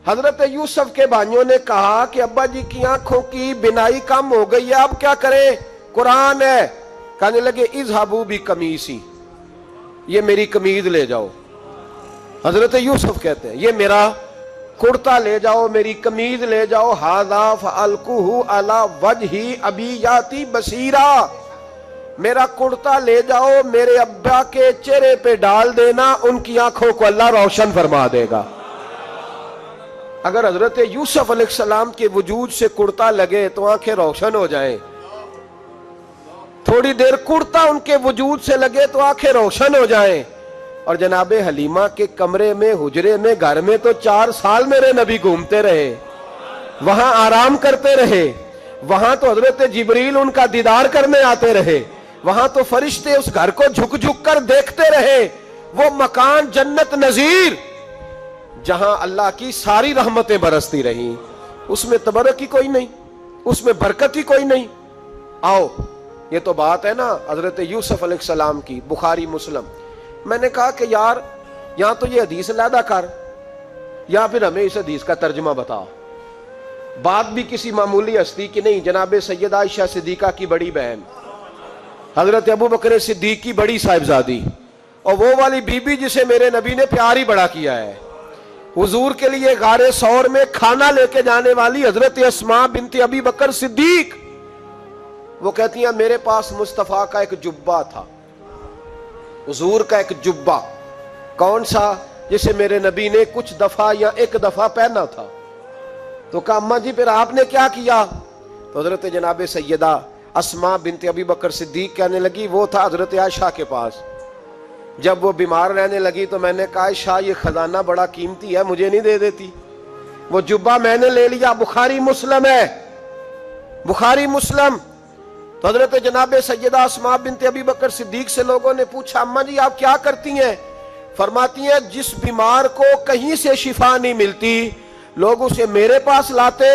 حضرت یوسف کے بھائیوں نے کہا کہ ابا جی کی آنکھوں کی بینائی کم ہو گئی ہے، اب کیا کریں؟ قرآن ہے۔ کہنے لگے اذهبوا بقمیصی، یہ میری قمیض لے جاؤ۔ حضرت یوسف کہتے ہیں یہ میرا کرتا لے جاؤ، میری قمیض لے جاؤ۔ ھذا فالقوہ علی وجہ ابی یاتی بصیرا، میرا کرتا لے جاؤ، میرے ابا کے چہرے پہ ڈال دینا، ان کی آنکھوں کو اللہ روشن فرما دے گا۔ اگر حضرت یوسف علیہ السلام کے وجود سے کرتا لگے تو آنکھیں روشن ہو جائیں، تھوڑی دیر کرتا ان کے وجود سے لگے تو آنکھیں روشن ہو جائیں۔ اور جناب حلیمہ کے کمرے میں، حجرے میں، گھر میں تو 4 سال میرے نبی گھومتے رہے، وہاں آرام کرتے رہے، وہاں تو حضرت جبریل ان کا دیدار کرنے آتے رہے، وہاں تو فرشتے اس گھر کو جھک جھک کر دیکھتے رہے۔ وہ مکان جنت نظیر جہاں اللہ کی ساری رحمتیں برستی رہیں، اس میں تبرک ہی کوئی نہیں، اس میں برکت ہی کوئی نہیں۔ آؤ، یہ تو بات ہے نا حضرت یوسف علیہ السلام کی، بخاری مسلم۔ میں نے کہا کہ یار یہاں تو یہ حدیث علیحدہ کر، یا پھر ہمیں اس حدیث کا ترجمہ بتا۔ بات بھی کسی معمولی ہستی کی نہیں، جناب سیدہ عائشہ صدیقہ کی بڑی بہن، حضرت ابوبکر صدیق کی بڑی صاحبزادی، اور وہ والی بی بی جسے میرے نبی نے پیار ہی بڑا کیا ہے، حضور کے لیے غار ثور میں کھانا لے کے جانے والی حضرت اسماء بنت ابی بکر صدیق، وہ کہتی ہیں میرے پاس مصطفیٰ کا ایک جبہ تھا، حضور کا ایک جبہ، کون سا؟ جسے میرے نبی نے کچھ دفعہ یا ایک دفعہ پہنا تھا۔ تو کہا اماں جی پھر آپ نے کیا کیا؟ تو حضرت جناب سیدہ اسماء بنت ابی بکر صدیق کہنے لگی وہ تھا حضرت عائشہ کے پاس، جب وہ بیمار رہنے لگی تو میں نے کہا عائشہ یہ خزانہ بڑا قیمتی ہے، مجھے نہیں دے دیتی؟ وہ جبہ میں نے لے لیا، بخاری مسلم ہے، بخاری مسلم۔ تو حضرت جناب سیدہ اسماء بنت ابی بکر صدیق سے لوگوں نے پوچھا اماں جی آپ کیا کرتی ہیں؟ فرماتی ہیں جس بیمار کو کہیں سے شفا نہیں ملتی لوگ اسے میرے پاس لاتے،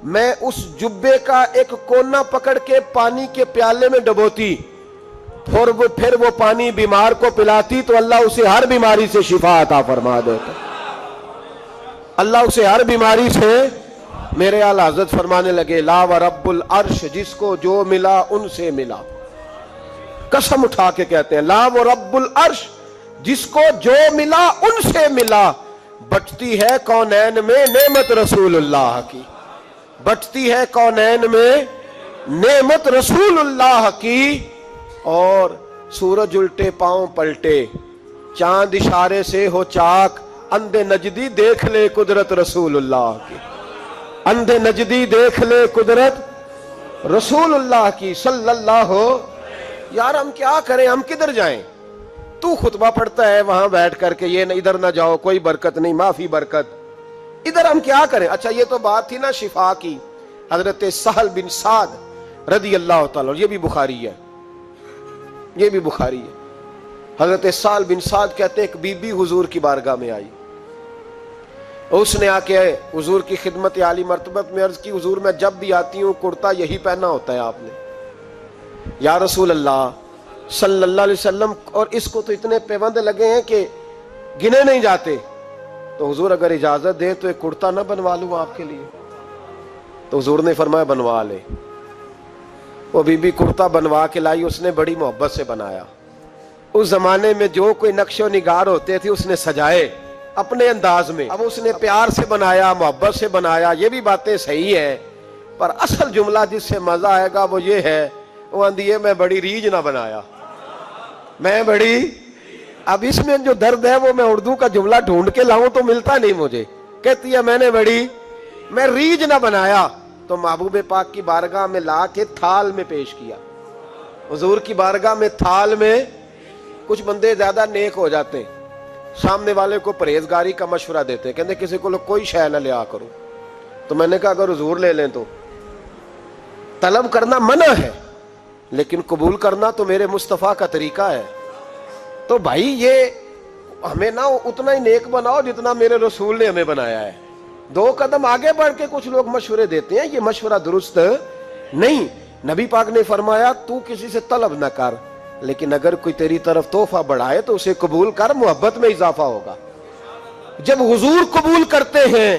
میں اس جبے کا ایک کونا پکڑ کے پانی کے پیالے میں ڈبوتی، پھر وہ پانی بیمار کو پلاتی تو اللہ اسے ہر بیماری سے شفا عطا فرما دیتا، اللہ اسے ہر بیماری سے۔ میرے اعلیٰ حضرت فرمانے لگے لا ورب العرش، جس کو جو ملا ان سے ملا، قسم اٹھا کے کہتے ہیں لا ورب العرش، جس کو جو ملا ان سے ملا۔ بٹتی ہے کونین میں نعمت رسول اللہ کی، بٹتی ہے کونین میں نعمت رسول اللہ کی، اور سورج الٹے پاؤں پلٹے، چاند اشارے سے ہو چاک، اندھے نجدی دیکھ لے قدرت رسول اللہ کی، اندھے نجدی دیکھ لے قدرت رسول اللہ کی صلی اللہ۔ یار ہم کیا کریں، ہم کدھر جائیں؟ تو خطبہ پڑھتا ہے وہاں بیٹھ کر کے یہ ادھر نہ جاؤ، کوئی برکت نہیں، معافی برکت، ادھر ہم کیا کریں؟ اچھا یہ تو بات تھی نا شفا کی۔ حضرت سہل بن سعد رضی اللہ تعالیٰ، یہ بھی بخاری ہے، یہ بھی بخاری ہے۔ حضرت سہل بن سعد کہتے ہیں ایک بی بی حضور کی بارگاہ میں آئی، اس نے آ کے حضور کی خدمت عالی مرتبت میں عرض کی حضور میں جب بھی آتی ہوں کرتا یہی پہنا ہوتا ہے آپ نے، یا رسول اللہ صلی اللہ علیہ وسلم، اور اس کو تو اتنے پیوند لگے ہیں کہ گنے نہیں جاتے، تو حضور اگر اجازت دے تو ایک کرتا نہ بنوا لوں آپ کے لیے؟ تو حضور نے فرمایا بنوا لے۔ وہ بی بی کرتا بنوا کے لائی، اس نے بڑی محبت سے بنایا۔ اس زمانے میں جو کوئی نقش و نگار ہوتے تھے اس نے سجائے اپنے انداز میں، اب اس نے پیار سے بنایا، محبت سے بنایا، یہ بھی باتیں صحیح ہیں، پر اصل جملہ جس سے مزہ آئے گا وہ یہ ہے، وہ اندیے میں بڑی ریج نہ بنایا، میں بڑی، اب اس میں جو درد ہے وہ میں اردو کا جملہ ڈھونڈ کے لاؤں تو ملتا نہیں مجھے، کہتی ہے میں ریج نہ بنایا، تو محبوب پاک کی بارگاہ میں لا کے تھال میں پیش کیا۔ حضور کی بارگاہ میں تھال میں، کچھ بندے زیادہ نیک ہو جاتے ہیں، سامنے والے کو پرہیزگاری کا مشورہ دیتے ہیں، کہتے کسی کو کوئی شے نہ لیا کرو، تو میں نے کہا اگر حضور لے لیں تو طلب کرنا منع ہے، لیکن قبول کرنا تو میرے مصطفیٰ کا طریقہ ہے۔ تو بھائی یہ ہمیں نہ اتنا ہی نیک بناؤ جتنا میرے رسول نے ہمیں بنایا ہے، 2 قدم آگے بڑھ کے کچھ لوگ مشورے دیتے ہیں، یہ مشورہ درست نہیں۔ نبی پاک نے فرمایا تو کسی سے طلب نہ کر، لیکن اگر کوئی تیری طرف تحفہ بڑھائے تو اسے قبول کر، محبت میں اضافہ ہوگا۔ جب حضور قبول کرتے ہیں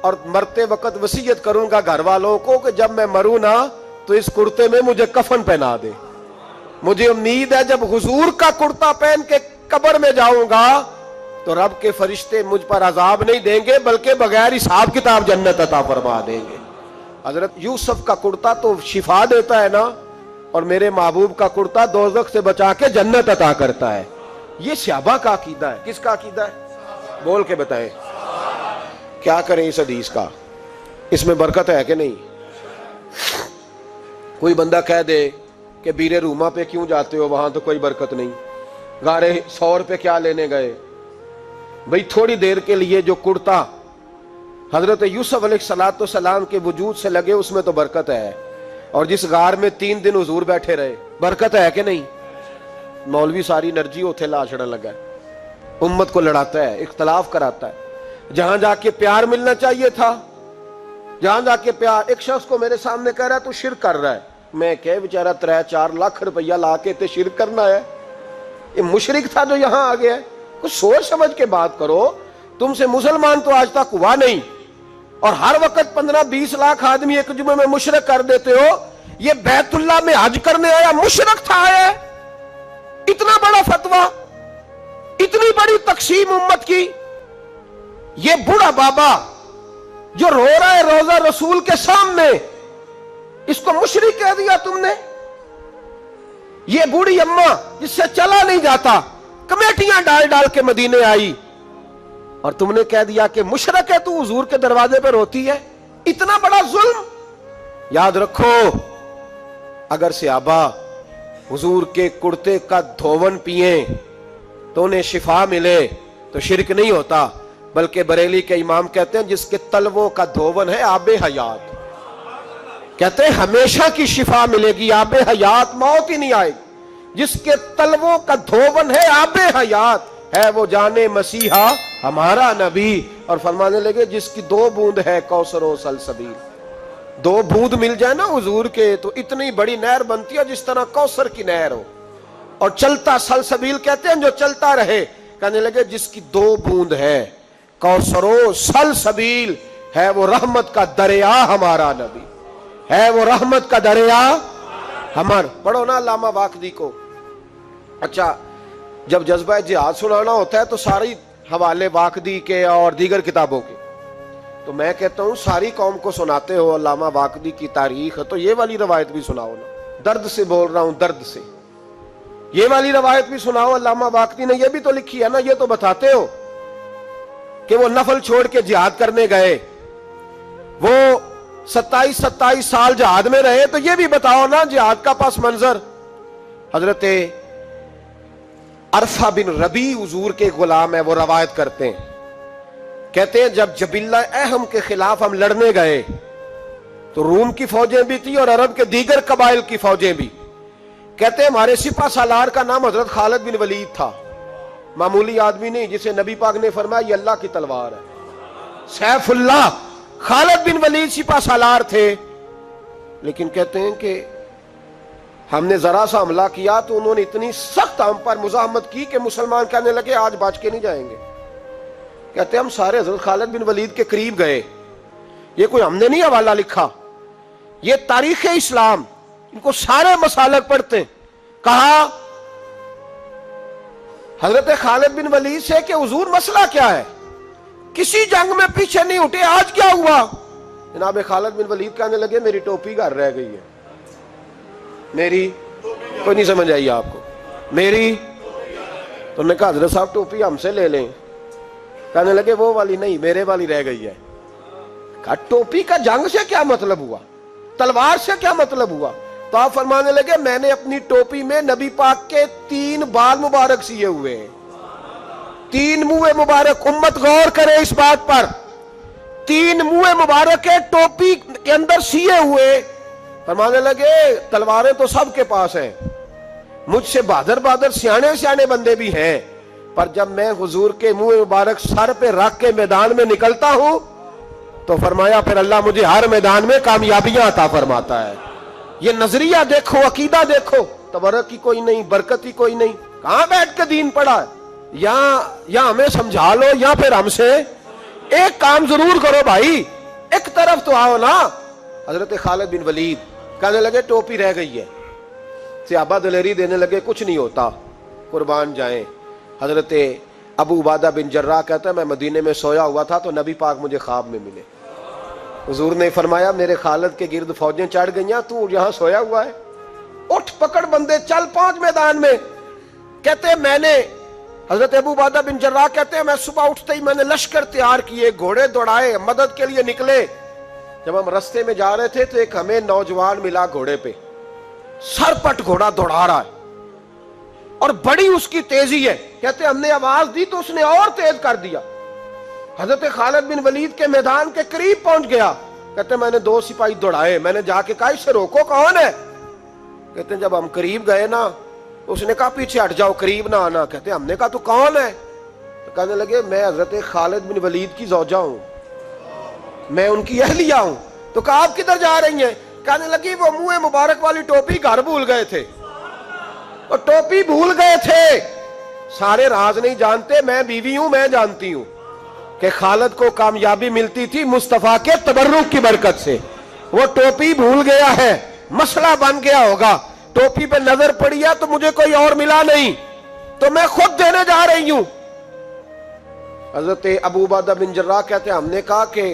اور مرتے وقت وصیت کروں گا گھر والوں کو کہ جب میں مروں نا تو اس کرتے میں مجھے کفن پہنا دے. مجھے امید ہے جب حضور کا کرتا پہن کے قبر میں جاؤں گا تو رب کے فرشتے مجھ پر عذاب نہیں دیں گے بلکہ بغیر حساب کتاب جنت عطا فرما دیں گے. حضرت یوسف کا کرتا تو شفا دیتا ہے نا، اور میرے محبوب کا کرتا دوزخ سے بچا کے جنت عطا کرتا ہے. یہ صحابہ کا عقیدہ ہے. کس کا عقیدہ ہے؟ بول کے بتائیں. کیا کریں اس حدیث کا؟ اس میں برکت ہے کہ نہیں؟ کوئی بندہ کہہ دے کہ بیر روما پہ کیوں جاتے ہو، وہاں تو کوئی برکت نہیں. گارے 100 روپے کیا لینے گئے؟ بھئی تھوڑی دیر کے لیے جو کرتا حضرت یوسف علیہ السلام کے وجود سے لگے اس میں تو برکت ہے. اور جس غار میں 3 دن حضور بیٹھے رہے برکت ہے کہ نہیں؟ مولوی ساری انرجی اتھے لا چھڑن لگا ہے، امت کو لڑاتا ہے، اختلاف کراتا ہے. جہاں جا کے پیار ملنا چاہیے تھا، جہاں جا کے پیار. ایک شخص کو میرے سامنے کہہ رہا ہے تو شرک کر رہا ہے. میں کہ بیچارہ 3-4 لاکھ روپیہ لا کے تے شرک کرنا ہے؟ یہ مشرک تھا جو یہاں آ گیا ہے. کچھ سوچ سمجھ کے بات کرو. تم سے مسلمان تو آج تک ہوا نہیں، اور ہر وقت 15-20 لاکھ آدمی ایک جمعے میں مشرک کر دیتے ہو. یہ بیت اللہ میں حج کرنے آیا مشرک تھا آیا ہے؟ اتنا بڑا فتویٰ، اتنی بڑی تقسیم امت کی. یہ بوڑھا بابا جو رو رہا ہے روزہ رسول کے سامنے، اس کو مشرک کہہ دیا تم نے. یہ بوڑھی اماں جس سے چلا نہیں جاتا، کمیٹیاں ڈال ڈال کے مدینے آئی، اور تم نے کہہ دیا کہ مشرک ہے تو حضور کے دروازے پر روتی ہے. اتنا بڑا ظلم. یاد رکھو، اگر صحابہ حضور کے کرتے کا دھون پیئیں تو انہیں شفا ملے تو شرک نہیں ہوتا، بلکہ بریلی کے امام کہتے ہیں جس کے تلووں کا دھون ہے آب حیات، کہتے ہیں ہمیشہ کی شفا ملے گی، آب حیات، موت ہی نہیں آئے گی. جس کے تلووں کا دھون ہے آب حیات ہے وہ جانے مسیحا ہمارا نبی. اور فرمانے لگے جس کی 2 بوند ہے کوثر و سلسبیل. 2 بوند مل جائے نا حضور کے تو اتنی بڑی نہر بنتی ہے جس طرح کوثر کی نہر ہو. اور چلتا سلسبیل کہتے ہیں جو چلتا رہے. کہنے لگے جس کی 2 بوند ہے کوثر و سلسبیل ہے وہ رحمت کا دریا ہمارا نبی، ہے وہ رحمت کا دریا ہمارا. پڑھو نا علامہ واقدی کو. اچھا، جب جذبہ جہاد سنانا ہوتا ہے تو ساری حوالے واقدی کے اور دیگر کتابوں کے، تو میں کہتا ہوں ساری قوم کو سناتے ہو علامہ واقدی کی تاریخ، تو یہ والی روایت بھی سناؤ نا. درد سے بول رہا ہوں، درد سے. یہ والی روایت بھی سناؤ. علامہ واقدی نے یہ بھی تو لکھی ہے نا. یہ تو بتاتے ہو کہ وہ نفل چھوڑ کے جہاد کرنے گئے، وہ 27 سال جہاد میں رہے. تو یہ بھی بتاؤ نا جہاد کا پس منظر. حضرت عرفہ بن ربیع حضور کے غلام ہے، وہ روایت کرتے ہیں، کہتے ہیں جب جبلہ اہم کے خلاف ہم لڑنے گئے تو روم کی فوجیں بھی تھی اور عرب کے دیگر قبائل کی فوجیں بھی. کہتے ہیں ہمارے سپہ سالار کا نام حضرت خالد بن ولید تھا. معمولی آدمی نہیں جسے نبی پاک نے فرمایا یہ اللہ کی تلوار ہے. سیف اللہ خالد بن ولید سپہ سالار تھے. لیکن کہتے ہیں کہ ہم نے ذرا سا حملہ کیا تو انہوں نے اتنی سخت ہم پر مزاحمت کی کہ مسلمان کہنے لگے آج بچ کے نہیں جائیں گے. کہتے ہیں ہم سارے حضرت خالد بن ولید کے قریب گئے. یہ کوئی ہم نے نہیں حوالہ لکھا، یہ تاریخ اسلام، ان کو سارے مسالک پڑھتے ہیں. کہا حضرت خالد بن ولید سے کہ حضور مسئلہ کیا ہے؟ کسی جنگ میں پیچھے نہیں اٹھے، آج کیا ہوا؟ جناب خالد بن ولید کہنے لگے میری ٹوپی گھر رہ گئی ہے. میری کوئی نہیں سمجھ آئی آپ کو؟ میری. تو نے کہا حضرت صاحب ٹوپی ہم سے لے لیں. کہنے لگے وہ والی نہیں، میرے والی رہ گئی ہے. کہا ٹوپی کا جنگ سے کیا مطلب ہوا؟ تلوار سے کیا مطلب ہوا؟ تو آپ فرمانے لگے میں نے اپنی ٹوپی میں نبی پاک کے 3 بال مبارک سیے ہوئے ہیں، 3 منہ مبارک. امت غور کرے اس بات پر، 3 منہ مبارک ہے ٹوپی کے اندر سیے ہوئے. فرمانے لگے تلواریں تو سب کے پاس ہیں، مجھ سے بہادر سیانے بندے بھی ہیں، پر جب میں حضور کے منہ مبارک سر پہ رکھ کے میدان میں نکلتا ہوں تو فرمایا پھر اللہ مجھے ہر میدان میں کامیابیاں عطا فرماتا ہے. یہ نظریہ دیکھو، عقیدہ دیکھو. تبرک کی کوئی نہیں، برکت کی کوئی نہیں. کہاں بیٹھ کے دین پڑھا ہے؟ یا ہمیں سمجھا لو یا پھر ہم سے ایک کام ضرور کرو بھائی, ایک طرف تو آؤ نا. حضرت خالد بن ولید کہنے لگے ٹوپی رہ گئی ہے. صحابہ دلیری دینے لگے کچھ نہیں ہوتا, قربان جائیں. حضرت ابو عبادہ بن جراح کہتا ہے میں مدینے میں سویا ہوا تھا تو نبی پاک مجھے خواب میں ملے. حضور نے فرمایا میرے خالد کے گرد فوجیں چڑھ گئیں, تو یہاں سویا ہوا ہے, اٹھ پکڑ بندے چل پہنچ میدان میں. کہتے میں نے, حضرت ابو عبادہ بن جراح کہتے ہیں میں صبح اٹھتے ہی میں نے لشکر تیار کیے, گھوڑے دوڑائے, مدد کے لیے نکلے. جب ہم رستے میں جا رہے تھے تو ایک ہمیں نوجوان ملا گھوڑے پہ, سر پٹ گھوڑا دوڑا رہا ہے اور بڑی اس کی تیزی ہے. کہتے ہم نے آواز دی تو اس نے اور تیز کر دیا. حضرت خالد بن ولید کے میدان کے قریب پہنچ گیا. کہتے میں نے 2 سپاہی دوڑائے, میں نے جا کے کہا اسے روکو کون ہے. کہتے جب ہم قریب گئے نا اس نے کہا پیچھے ہٹ جاؤ قریب نہ آنا. کہتے ہم نے کہا تو کون ہے. تو کہنے لگے میں حضرت خالد بن ولید کی زوجہ ہوں, میں ان کی اہلیہ ہوں. تو کہا آپ کدھر جا رہی ہیں. کہنے لگی وہ منہ مبارک والی ٹوپی گھر بھول گئے تھے, اور ٹوپی بھول گئے تھے. سارے راز نہیں جانتے, میں بیوی ہوں, میں جانتی ہوں کہ خالد کو کامیابی ملتی تھی مصطفیٰ کے تبرک کی برکت سے. وہ ٹوپی بھول گیا ہے, مسئلہ بن گیا ہوگا. ٹوپی پہ نظر پڑی ہے تو مجھے کوئی اور ملا نہیں تو میں خود دینے جا رہی ہوں. حضرت ابو عبادہ بن جراح کہتے ہیں ہم نے کہا کہ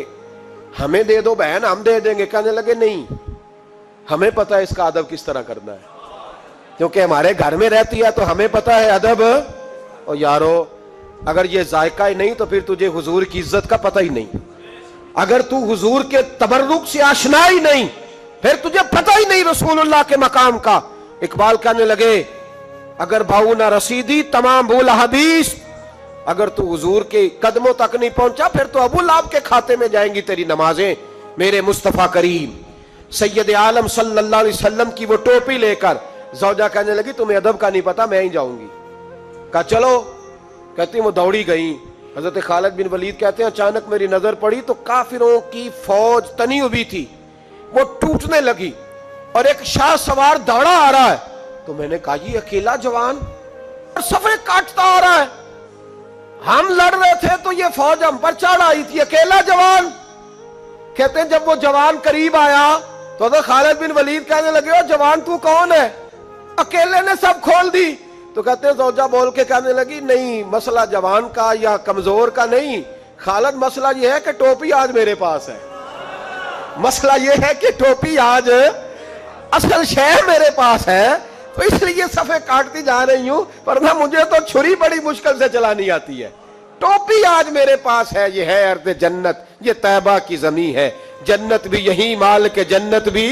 ہمیں دے دو بہن, ہم دے دیں گے. کہنے لگے نہیں, ہمیں پتہ ہے اس کا ادب کس طرح کرنا ہے, کیونکہ ہمارے گھر میں رہتی ہے تو ہمیں پتہ ہے ادب. اور یارو اگر یہ ذائقہ ہی نہیں تو پھر تجھے حضور کی عزت کا پتہ ہی نہیں. اگر تو حضور کے تبرک سے آشنا ہی نہیں پھر تجھے پتہ ہی نہیں رسول اللہ کے مقام کا. اقبال کہنے لگے اگر بھاؤ نہ رسیدی تمام بھول حدیث, اگر تو حضور کے قدموں تک نہیں پہنچا پھر تو ابو لہب کے کھاتے میں جائیں گی تیری نمازیں. میرے مصطفیٰ کریم سید عالم صلی اللہ علیہ وسلم کی وہ ٹوپی لے کر زوجہ کہنے لگی تمہیں ادب کا نہیں پتا, میں ہی جاؤں گی. کہا چلو. کہتی وہ دوڑی گئیں. حضرت خالد بن ولید کہتے ہیں اچانک میری نظر پڑی تو کافروں کی فوج تنی ہوئی تھی, وہ ٹوٹنے لگی اور ایک شاہ سوار دوڑا آ رہا ہے. تو میں نے کہا یہ اکیلا جوان صفے کاٹتا آ رہا ہے, ہم لڑ رہے تھے تو یہ فوج ہم پر چڑھ آئی تھی, اکیلا جوان. کہتے ہیں جب وہ جوان قریب آیا تو حضرت خالد بن ولید کہنے لگے او جوان تو کون ہے, اکیلے نے سب کھول دی. تو کہتے ہیں زوجہ بول کے کہنے لگی نہیں مسئلہ جوان کا یا کمزور کا نہیں, خالد مسئلہ یہ ہے کہ ٹوپی آج میرے پاس ہے. مسئلہ یہ ہے کہ ٹوپی آج اصل شے میرے پاس ہے تو اس لیے صفے کاٹتی جا رہی ہوں, ورنہ مجھے تو چھری بڑی مشکل سے چلانی آتی ہے. ٹوپی آج میرے پاس ہے, یہ ہے ارض جنت, یہ طیبہ کی زمین ہے, جنت بھی یہی, مال کے جنت بھی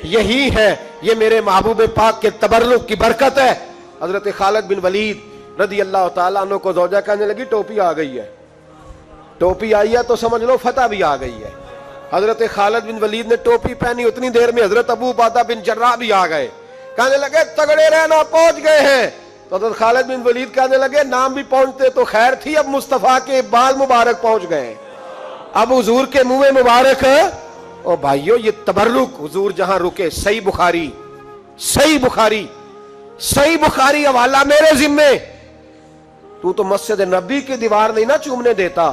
یہی ہے, یہ میرے محبوب پاک کے تبرک کی برکت ہے. حضرت خالد بن ولید رضی اللہ تعالیٰ عنہ کو زوجہ کہنے لگی ٹوپی آ گئی ہے, ٹوپی آئی ہے تو سمجھ لو فتح بھی آ گئی ہے. حضرت خالد بن ولید نے ٹوپی پہنی, اتنی دیر میں حضرت ابو عبادہ بن جراح بھی آ گئے. کہنے لگے تگڑے رہنا پہنچ گئے ہیں. تو حضرت خالد بن ولید کہنے لگے نام بھی پہنچتے تو خیر تھی, اب مصطفیٰ کے بال مبارک پہنچ گئے, اب حضور کے منہ مبارک. او بھائیو یہ تبرک حضور جہاں رکے, صحیح بخاری, صحیح بخاری, صحیح بخاری حوالہ میرے ذمے. تو مسجد نبی کی دیوار نہیں نہ چومنے دیتا,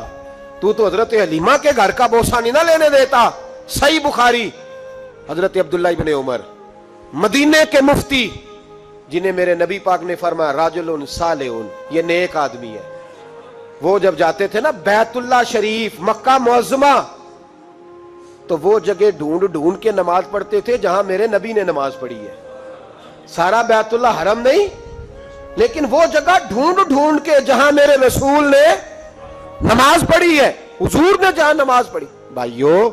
تو حضرت حلیمہ کے گھر کا بوسہ نہیں نہ لینے دیتا. صحیح بخاری. حضرت عبداللہ ابن عمر مدینے کے مفتی, جنہیں میرے نبی پاک نے فرمایا راجل صالح, یہ نیک آدمی ہے. وہ جب جاتے تھے نا بیت اللہ شریف مکہ معظمہ تو وہ جگہ ڈھونڈ ڈھونڈ کے نماز پڑھتے تھے جہاں میرے نبی نے نماز پڑھی ہے. سارا بیت اللہ حرم نہیں, لیکن وہ جگہ ڈھونڈ ڈھونڈ کے جہاں میرے رسول نے نماز پڑھی ہے, حضور نے جہاں نماز پڑھی. بھائیو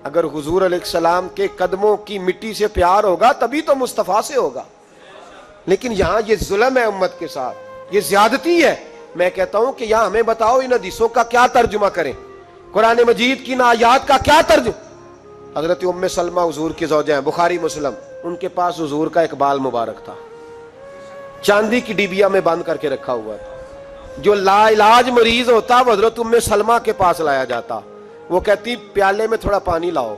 اگر حضور علیہ السلام کے قدموں کی مٹی سے پیار ہوگا تبھی تو مصطفیٰ سے ہوگا. لیکن یہاں یہ ظلم ہے امت کے ساتھ, یہ زیادتی ہے. میں کہتا ہوں کہ یہاں ہمیں بتاؤ ان حدیثوں کا کیا ترجمہ کریں, قرآن مجید کی ان آیات کا کیا ترجمہ. حضرت ام سلمہ حضور کی زوجہ ہیں, بخاری مسلم, ان کے پاس حضور کا ایک بال مبارک تھا, چاندی کی ڈیبیا میں بند کر کے رکھا ہوا تھا. جو لا علاج مریض ہوتا وہ حضرت ام سلمہ کے پاس لایا جاتا. وہ کہتی پیالے میں تھوڑا پانی لاؤ,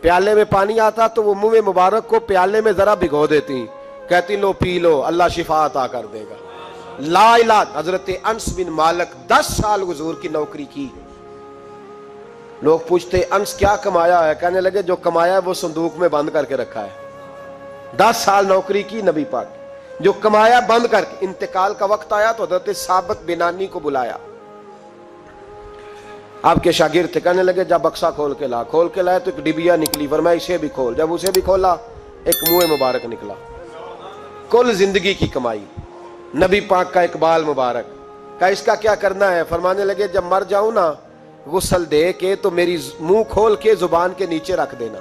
پیالے میں پانی آتا تو وہ منہ مبارک کو پیالے میں ذرا بھگو دیتی, کہتی لو پی لو, اللہ شفا عطا کر دے گا. لا علاج. حضرت انس بن مالک 10 سال حضور کی نوکری کی, لوگ پوچھتے انس کیا کمایا ہے؟ کہنے لگے جو کمایا ہے وہ صندوق میں بند کر کے رکھا ہے۔ 10 سال نوکری کی نبی پاک، جو کمایا بند کر کے، انتقال کا وقت آیا تو حضرت ثابت بنانی کو بلایا، آپ کے شاگرد تھے، کہنے لگے جب بکسا کھول کے لا، کھول کے لائے تو ایک ڈبیا نکلی، فرمایا اسے بھی کھول، جب اسے بھی کھولا ایک منہ مبارک نکلا، کل زندگی کی کمائی، نبی پاک کا اقبال مبارک۔ کہا اس کا کیا کرنا ہے؟ فرمانے لگے جب مر جاؤں نا غسل دے کے تو میری منہ کھول کے زبان کے نیچے رکھ دینا۔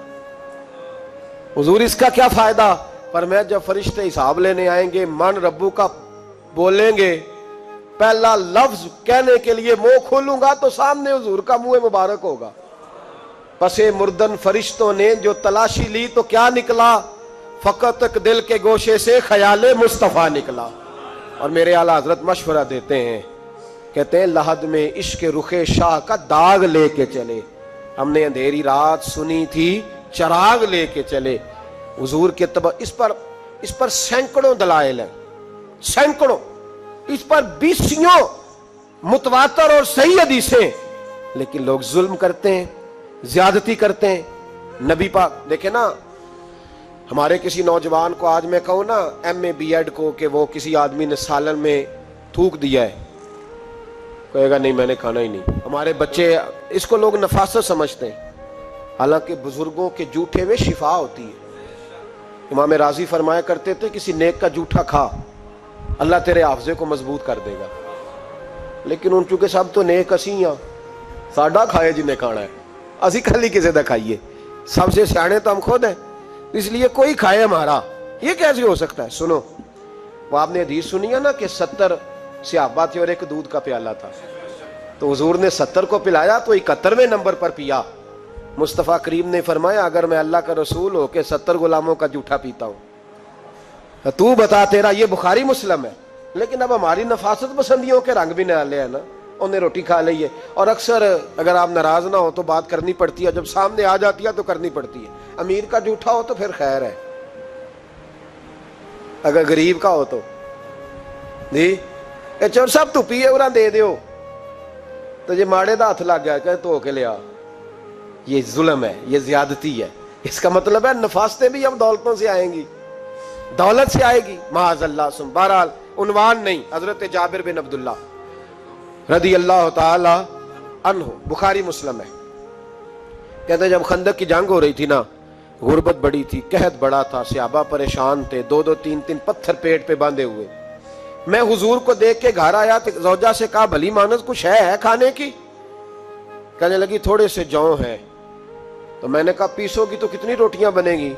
حضور اس کا کیا فائدہ؟ فرمایا جب فرشتے حساب لینے آئیں گے، من ربو کا بولیں گے، پہلا لفظ کہنے کے لیے منہ کھولوں گا تو سامنے حضور کا منہ مبارک ہوگا۔ پس مردن فرشتوں نے جو تلاشی لی تو کیا نکلا؟ فقط ایک دل کے گوشے سے خیال مصطفیٰ نکلا۔ اور میرے اعلیٰ حضرت مشورہ دیتے ہیں، کہتے ہیں لحد میں عشق رخ شاہ کا داغ لے کے چلے، ہم نے اندھیری رات سنی تھی چراغ لے کے چلے۔ حضور کے اس پر سینکڑوں دلائل ہیں، سینکڑوں، اس پر 20 متواتر اور صحیح حدیثیں، لیکن لوگ ظلم کرتے ہیں، زیادتی کرتے ہیں۔ نبی پاک دیکھیں نا، ہمارے کسی نوجوان کو آج میں کہوں نا MA B.Ed کو کہ وہ کسی آدمی نے سالن میں تھوک دیا ہے، کہے گا نہیں میں نے کھانا ہی نہیں۔ ہمارے بچے اس کو لوگ نفاست سمجھتے ہیں، حالانکہ بزرگوں کے جھوٹے میں شفا ہوتی ہے۔ امام راضی فرمایا کرتے تھے کسی نیک کا جھوٹا کھا، اللہ تیرے حافظے کو مضبوط کر دے گا۔ لیکن ان چونکہ سب تو نیک اسی ہاں، ساڈا کھائے جنہیں کھانا ہے، اسی کھلی کسی دا کھائیے، سب سے سیانے تو ہم خود ہیں، اس لیے کوئی کھائے ہمارا، یہ کیسے ہو سکتا ہے؟ سنو، وہ آپ نے حدیث سنی ہے نا کہ 70 صحابہ تھے اور ایک دودھ کا پیالہ تھا، تو حضور نے 70 کو پلایا تو 71ویں نمبر پر پیا۔ مصطفیٰ کریم نے فرمایا اگر میں اللہ کا رسول ہو کے 70 غلاموں کا جھوٹا پیتا ہوں تو بتا تیرا، یہ بخاری مسلم ہے۔ لیکن اب ہماری نفاست پسندیوں کے رنگ بھی نالے ہیں نا، انہیں روٹی کھا لئیے، اور اکثر اگر آپ ناراض نہ ہو تو بات کرنی پڑتی ہے، جب سامنے آ جاتی ہے تو کرنی پڑتی ہے۔ امیر کا جھوٹا ہو تو پھر خیر ہے، اگر غریب کا ہو تو جی چور سب تو پیے اور دے دیو تو یہ ماڑے دا ہاتھ لگ گیا کہ تو کے لیا، یہ ظلم ہے، یہ زیادتی ہے۔ اس کا مطلب ہے نفاستیں بھی اب دولتوں سے آئیں گی، دولت سے آئے گی، معاذ اللہ سن۔ بہرحال عنوان نہیں، حضرت جابر بن عبداللہ رضی اللہ تعالی عنہ، بخاری مسلم ہے، کہتے ہیں جب خندق کی جنگ ہو رہی تھی نا، غربت بڑی تھی، قحط بڑا تھا، صحابہ پریشان تھے، 2-2 3-3 پتھر پیٹ پہ باندھے ہوئے۔ میں حضور کو دیکھ کے گھر آیا تو زوجہ سے کہا بھلی مانس کچھ ہے کھانے کی؟ کہنے لگی تھوڑے سے جوں ہیں۔ تو میں نے کہا پیسو گی تو کتنی روٹیاں بنے گی؟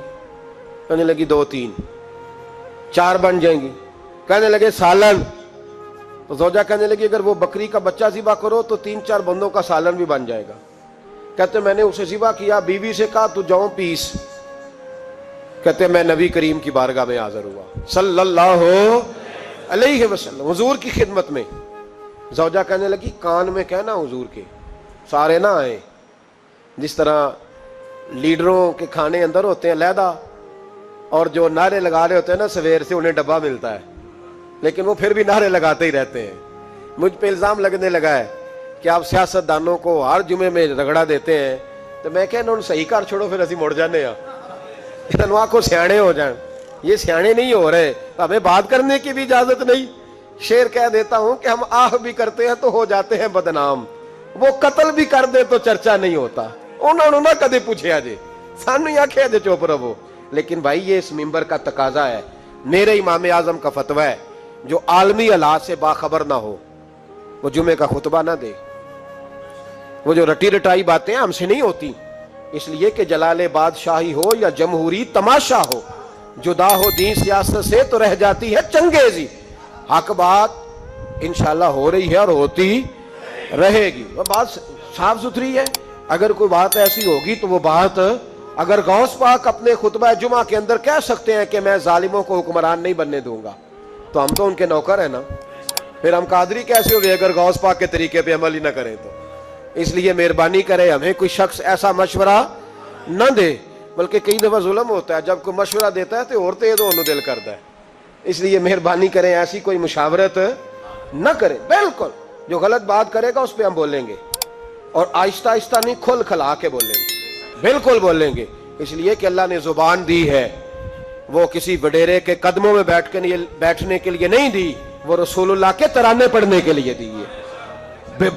کہنے لگی 2-3، 4 بن جائیں گی۔ کہنے لگے سالن، تو زوجہ کہنے لگی اگر وہ بکری کا بچہ ذبح کرو تو 3-4 بندوں کا سالن بھی بن جائے گا۔ کہتے میں نے اسے ذبح کیا، بیوی سے کہا تو جاؤ پیس۔ کہتے میں نبی کریم کی بارگاہ میں حاضر ہوا صلی اللہ علیہ وسلم، حضور کی خدمت میں۔ زوجہ کہنے لگی کان میں کہنا حضور کے سارے نہ آئے، جس طرح لیڈروں کے کھانے اندر ہوتے ہیں علیحدہ، اور جو نعرے لگا رہے ہوتے ہیں نا سویر سے انہیں ڈبہ ملتا ہے، لیکن وہ پھر بھی نعرے لگاتے ہی رہتے ہیں۔ مجھ پہ الزام لگنے لگا ہے کہ آپ سیاست دانوں کو ہر جمعے میں رگڑا دیتے ہیں، تو میں کہنا انہوں صحیح کر چھوڑو پھر اسی مڑ جانے ہیں، انہوں کو سیانے ہو جائیں۔ یہ سیانے نہیں ہو رہے، ہمیں بات کرنے کی بھی اجازت نہیں۔ شعر کہہ دیتا ہوں کہ ہم آہ بھی کرتے ہیں تو ہو جاتے ہیں بدنام، وہ قتل بھی کر دے تو چرچا نہیں ہوتا۔ انہوں نے کدے پوچھے جی، سانو ہی آکھے جی چوپ رہو۔ لیکن بھائی یہ اس ممبر کا تقاضا ہے، میرے امام اعظم کا فتویٰ ہے، جو عالمی حالات سے باخبر نہ ہو وہ جمعے کا خطبہ نہ دے۔ وہ جو رٹی رٹائی باتیں ہم سے نہیں ہوتی، اس لیے کہ جلال بادشاہی ہو یا جمہوری تماشا ہو، جدا ہو دین سیاست سے تو رہ جاتی ہے چنگیزی۔ حق بات انشاءاللہ ہو رہی ہے اور ہوتی رہے گی، وہ بات صاف ستھری ہے۔ اگر کوئی بات ایسی ہوگی تو وہ بات، اگر غوث پاک اپنے خطبہ جمعہ کے اندر کہہ سکتے ہیں کہ میں ظالموں کو حکمران نہیں بننے دوں گا، تو ہم تو ان کے نوکر ہیں نا، پھر ہم قادری کیسے ہو گئے اگر غوث پاک کے طریقے پہ عمل ہی نہ کریں تو۔ اس لیے مہربانی کرے ہمیں کوئی شخص ایسا مشورہ نہ دے، بلکہ کئی دفعہ ظلم ہوتا ہے، جب کوئی مشورہ دیتا ہے تو اور تیز ہونے دل کرتا ہے۔ اس لیے مہربانی کریں ایسی کوئی مشاورت نہ کریں، بالکل جو غلط بات کرے گا اس پہ ہم بولیں گے، اور آہستہ آہستہ نہیں، کھل کھلا کے بولیں گے، بالکل بولیں گے، اس لیے کہ اللہ نے زبان دی ہے، وہ کسی وڈیرے کے قدموں میں بیٹھنے کے لیے نہیں دی، وہ رسول اللہ کے ترانے پڑھنے کے لیے دی ہے۔